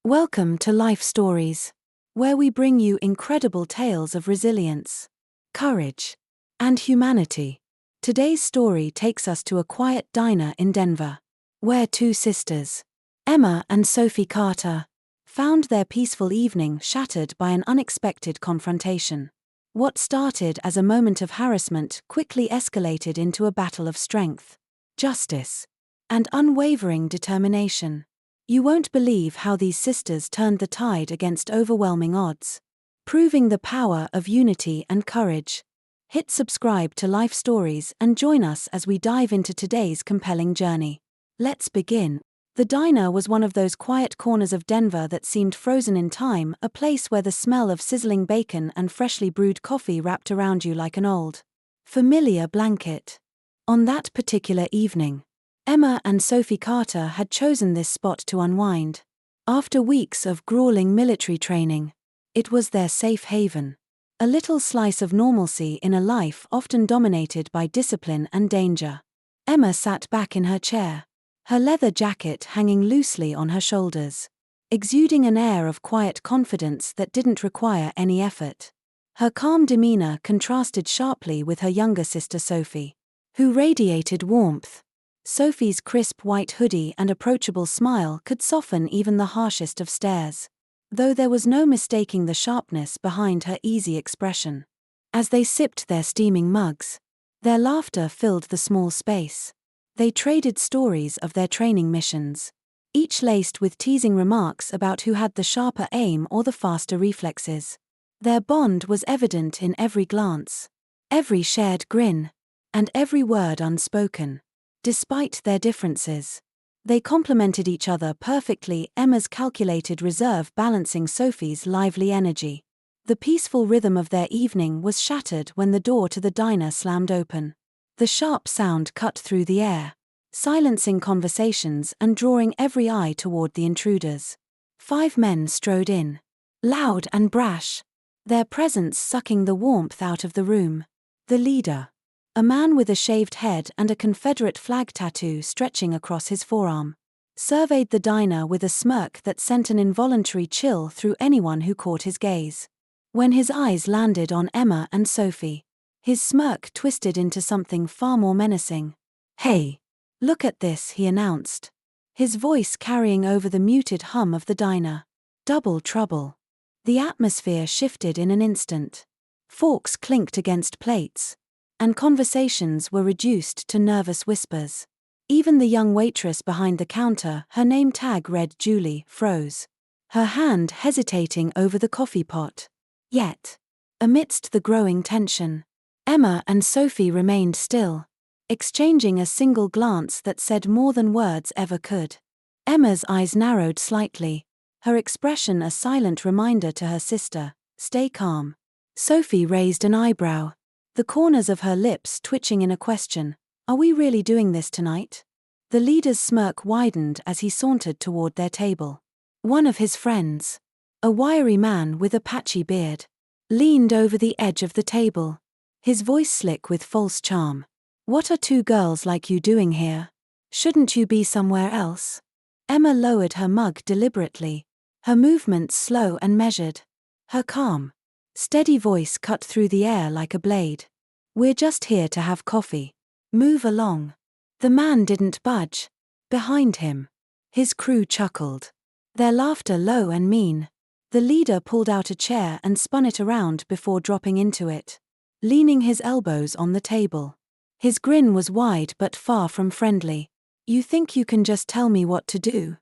Welcome to Life Stories, where we bring you incredible tales of resilience, courage, and humanity. Today's story takes us to a quiet diner in Denver, where two sisters, Emma and Sophie Carter, found their peaceful evening shattered by an unexpected confrontation. What started as a moment of harassment quickly escalated into a battle of strength, justice, and unwavering determination. You won't believe how these sisters turned the tide against overwhelming odds, proving the power of unity and courage. Hit subscribe to Life Stories and join us as we dive into today's compelling journey. Let's begin. The diner was one of those quiet corners of Denver that seemed frozen in time, a place where the smell of sizzling bacon and freshly brewed coffee wrapped around you like an old, familiar blanket. On that particular evening, Emma and Sophie Carter had chosen this spot to unwind. After weeks of grueling military training, it was their safe haven. A little slice of normalcy in a life often dominated by discipline and danger. Emma sat back in her chair, her leather jacket hanging loosely on her shoulders, exuding an air of quiet confidence that didn't require any effort. Her calm demeanor contrasted sharply with her younger sister Sophie, who radiated warmth. Sophie's crisp white hoodie and approachable smile could soften even the harshest of stares, though there was no mistaking the sharpness behind her easy expression. As they sipped their steaming mugs, their laughter filled the small space. They traded stories of their training missions, each laced with teasing remarks about who had the sharper aim or the faster reflexes. Their bond was evident in every glance, every shared grin, and every word unspoken. Despite their differences, they complemented each other perfectly, Emma's calculated reserve balancing Sophie's lively energy. The peaceful rhythm of their evening was shattered when the door to the diner slammed open. The sharp sound cut through the air, silencing conversations and drawing every eye toward the intruders. 5 men strode in, loud and brash, their presence sucking the warmth out of the room. The leader, a man with a shaved head and a Confederate flag tattoo stretching across his forearm, surveyed the diner with a smirk that sent an involuntary chill through anyone who caught his gaze. When his eyes landed on Emma and Sophie, his smirk twisted into something far more menacing. "Hey, look at this," he announced, his voice carrying over the muted hum of the diner. Double trouble. The atmosphere shifted in an instant. Forks clinked against plates, and conversations were reduced to nervous whispers. Even the young waitress behind the counter, her name tag read Julie, froze, her hand hesitating over the coffee pot. Yet, amidst the growing tension, Emma and Sophie remained still, exchanging a single glance that said more than words ever could. Emma's eyes narrowed slightly, her expression a silent reminder to her sister, "Stay calm." Sophie raised an eyebrow, the corners of her lips twitching in a question, "Are we really doing this tonight?" The leader's smirk widened as he sauntered toward their table. One of his friends, a wiry man with a patchy beard, leaned over the edge of the table, his voice slick with false charm. "What are 2 girls like you doing here? Shouldn't you be somewhere else?" Emma lowered her mug deliberately, her movements slow and measured. Her calm, steady voice cut through the air like a blade. "We're just here to have coffee. Move along." The man didn't budge. Behind him, his crew chuckled, their laughter low and mean. The leader pulled out a chair and spun it around before dropping into it, leaning his elbows on the table. His grin was wide but far from friendly. "You think you can just tell me what to do?"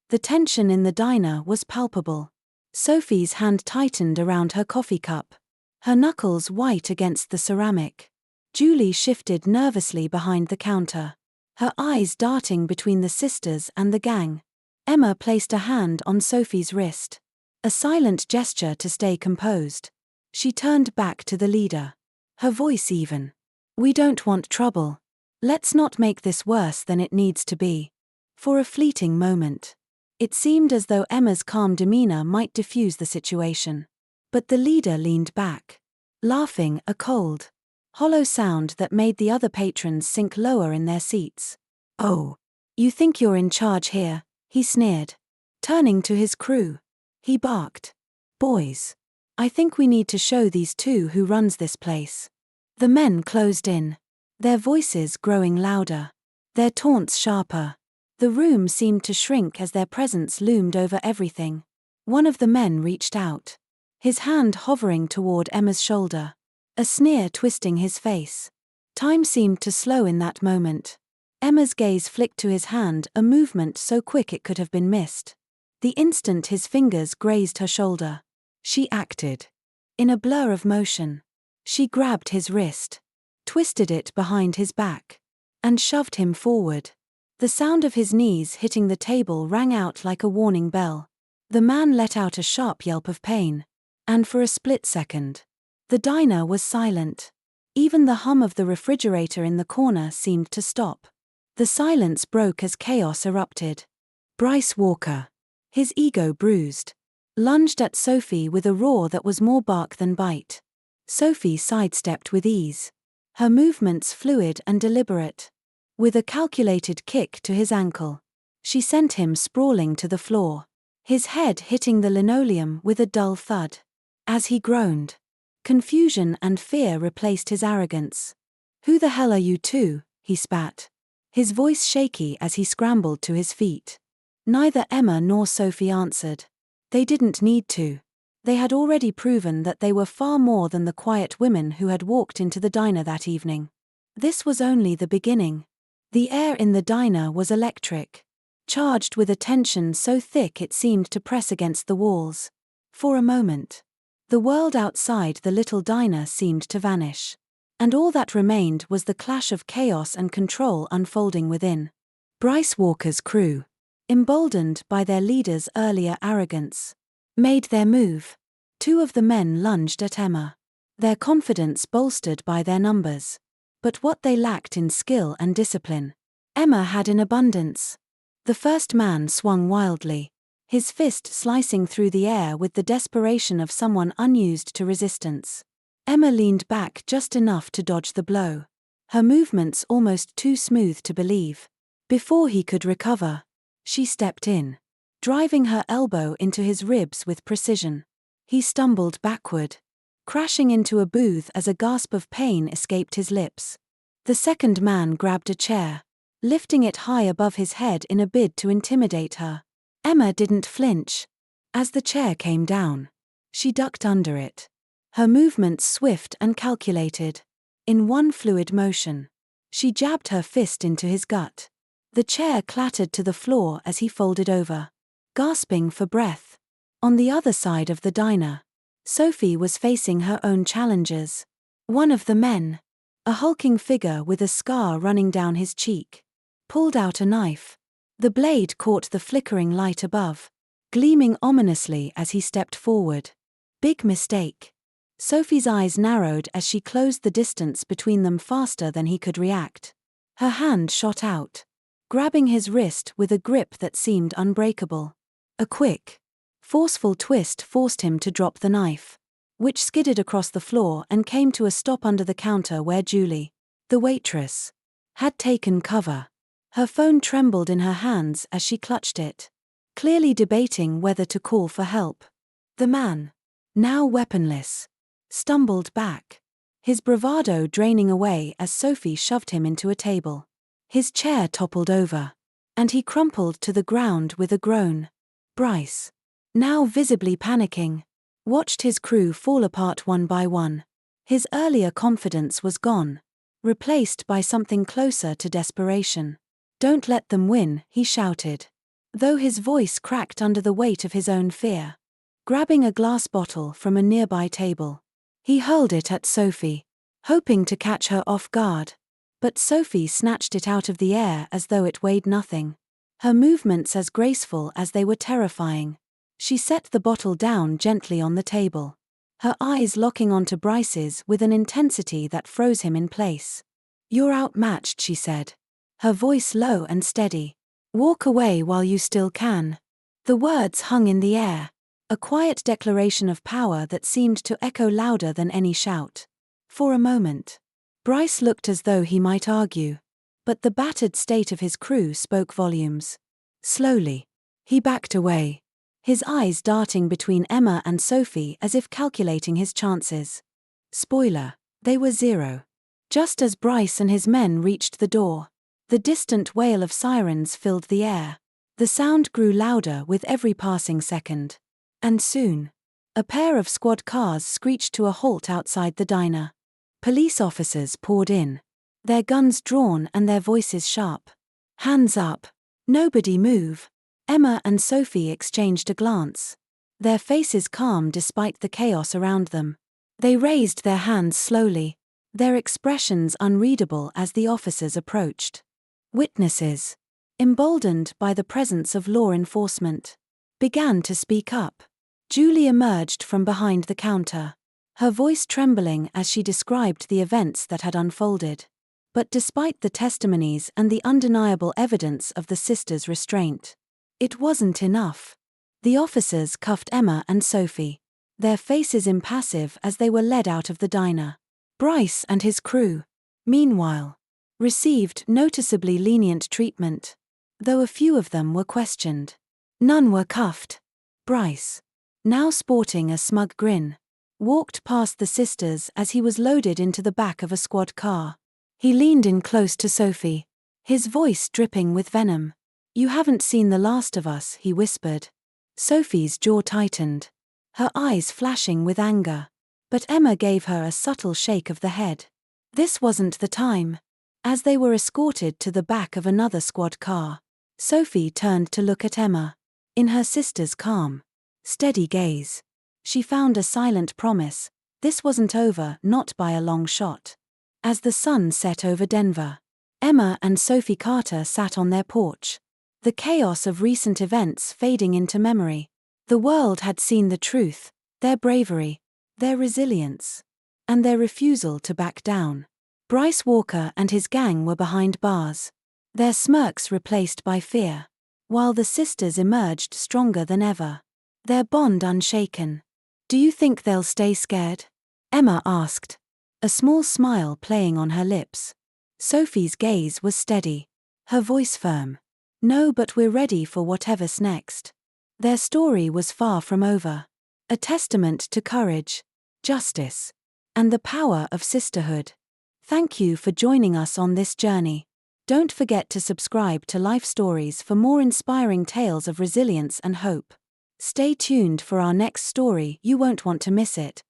The tension in the diner was palpable. Sophie's hand tightened around her coffee cup, her knuckles white against the ceramic. Julie shifted nervously behind the counter, her eyes darting between the sisters and the gang. Emma placed a hand on Sophie's wrist, a silent gesture to stay composed. She turned back to the leader, her voice even. "We don't want trouble. Let's not make this worse than it needs to be." For a fleeting moment, it seemed as though Emma's calm demeanor might diffuse the situation. But the leader leaned back, laughing, a cold, hollow sound that made the other patrons sink lower in their seats. "Oh, you think you're in charge here?" he sneered. Turning to his crew, he barked, "Boys, I think we need to show these two who runs this place." The men closed in, their voices growing louder, their taunts sharper. The room seemed to shrink as their presence loomed over everything. One of the men reached out, his hand hovering toward Emma's shoulder, a sneer twisting his face. Time seemed to slow in that moment. Emma's gaze flicked to his hand, a movement so quick it could have been missed. The instant his fingers grazed her shoulder, she acted. In a blur of motion, she grabbed his wrist, twisted it behind his back, and shoved him forward. The sound of his knees hitting the table rang out like a warning bell. The man let out a sharp yelp of pain, and for a split second, the diner was silent. Even the hum of the refrigerator in the corner seemed to stop. The silence broke as chaos erupted. Bryce Walker, his ego bruised, lunged at Sophie with a roar that was more bark than bite. Sophie sidestepped with ease, her movements fluid and deliberate. With a calculated kick to his ankle, she sent him sprawling to the floor, his head hitting the linoleum with a dull thud. As he groaned, confusion and fear replaced his arrogance. "Who the hell are you two?" he spat, his voice shaky as he scrambled to his feet. Neither Emma nor Sophie answered. They didn't need to. They had already proven that they were far more than the quiet women who had walked into the diner that evening. This was only the beginning. The air in the diner was electric, charged with a tension so thick it seemed to press against the walls. For a moment, the world outside the little diner seemed to vanish, and all that remained was the clash of chaos and control unfolding within. Bryce Walker's crew, emboldened by their leader's earlier arrogance, made their move. Two of the men lunged at Emma, their confidence bolstered by their numbers. But what they lacked in skill and discipline, Emma had in abundance. The first man swung wildly, his fist slicing through the air with the desperation of someone unused to resistance. Emma leaned back just enough to dodge the blow, her movements almost too smooth to believe. Before he could recover, she stepped in, driving her elbow into his ribs with precision. He stumbled backward, crashing into a booth as a gasp of pain escaped his lips. The second man grabbed a chair, lifting it high above his head in a bid to intimidate her. Emma didn't flinch. As the chair came down, she ducked under it, her movements swift and calculated. In one fluid motion, she jabbed her fist into his gut. The chair clattered to the floor as he folded over, gasping for breath. On the other side of the diner, Sophie was facing her own challenges. One of the men, a hulking figure with a scar running down his cheek, pulled out a knife. The blade caught the flickering light above, gleaming ominously as he stepped forward. Big mistake. Sophie's eyes narrowed as she closed the distance between them faster than he could react. Her hand shot out, grabbing his wrist with a grip that seemed unbreakable. A quick, forceful twist forced him to drop the knife, which skidded across the floor and came to a stop under the counter where Julie, the waitress, had taken cover. Her phone trembled in her hands as she clutched it, clearly debating whether to call for help. The man, now weaponless, stumbled back, his bravado draining away as Sophie shoved him into a table. His chair toppled over, and he crumpled to the ground with a groan. Bryce, now visibly panicking, watched his crew fall apart one by one. His earlier confidence was gone, replaced by something closer to desperation. "Don't let them win," he shouted, though his voice cracked under the weight of his own fear. Grabbing a glass bottle from a nearby table, he hurled it at Sophie, hoping to catch her off guard. But Sophie snatched it out of the air as though it weighed nothing, her movements as graceful as they were terrifying. She set the bottle down gently on the table, her eyes locking onto Bryce's with an intensity that froze him in place. "You're outmatched," she said, her voice low and steady. "Walk away while you still can." The words hung in the air, a quiet declaration of power that seemed to echo louder than any shout. For a moment, Bryce looked as though he might argue, but the battered state of his crew spoke volumes. Slowly, He backed away, his eyes darting between Emma and Sophie as if calculating his chances. Spoiler: they were 0. Just as Bryce and his men reached the door, the distant wail of sirens filled the air. The sound grew louder with every passing second. And soon, a pair of squad cars screeched to a halt outside the diner. Police officers poured in, their guns drawn and their voices sharp. Hands up. Nobody move. Emma and Sophie exchanged a glance, their faces calm despite the chaos around them. They raised their hands slowly, their expressions unreadable as the officers approached. Witnesses, emboldened by the presence of law enforcement, began to speak up. Julie emerged from behind the counter, her voice trembling as she described the events that had unfolded. But despite the testimonies and the undeniable evidence of the sisters' restraint, it wasn't enough. The officers cuffed Emma and Sophie, their faces impassive as they were led out of the diner. Bryce and his crew, meanwhile, received noticeably lenient treatment, though a few of them were questioned. None were cuffed. Bryce, now sporting a smug grin, walked past the sisters as he was loaded into the back of a squad car. He leaned in close to Sophie, his voice dripping with venom. "You haven't seen the last of us," he whispered. Sophie's jaw tightened, her eyes flashing with anger. But Emma gave her a subtle shake of the head. This wasn't the time. As they were escorted to the back of another squad car, Sophie turned to look at Emma. In her sister's calm, steady gaze, she found a silent promise. This wasn't over, not by a long shot. As the sun set over Denver, Emma and Sophie Carter sat on their porch, the chaos of recent events fading into memory. The world had seen the truth, their bravery, their resilience, and their refusal to back down. Bryce Walker and his gang were behind bars, their smirks replaced by fear, while the sisters emerged stronger than ever, their bond unshaken. "Do you think they'll stay scared?" Emma asked, a small smile playing on her lips. Sophie's gaze was steady, her voice firm. "No, but we're ready for whatever's next." Their story was far from over, a testament to courage, justice, and the power of sisterhood. Thank you for joining us on this journey. Don't forget to subscribe to Life Stories for more inspiring tales of resilience and hope. Stay tuned for our next story, you won't want to miss it.